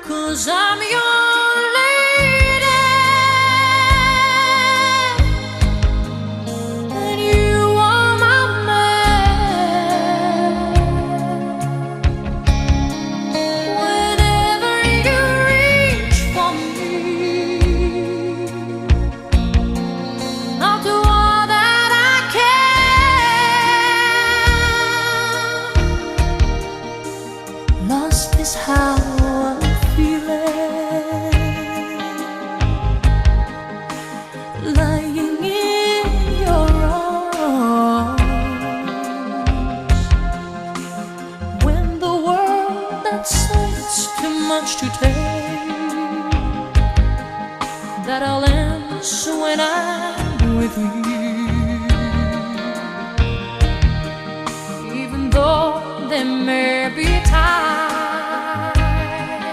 'cause I'm your lady, and you are my man. Whenever you reach for me, I'll do all that I can. Lost is how I'm feeling, lying in your arms. When the world that says too much to take, that all ends when I'm with you. Even though there may be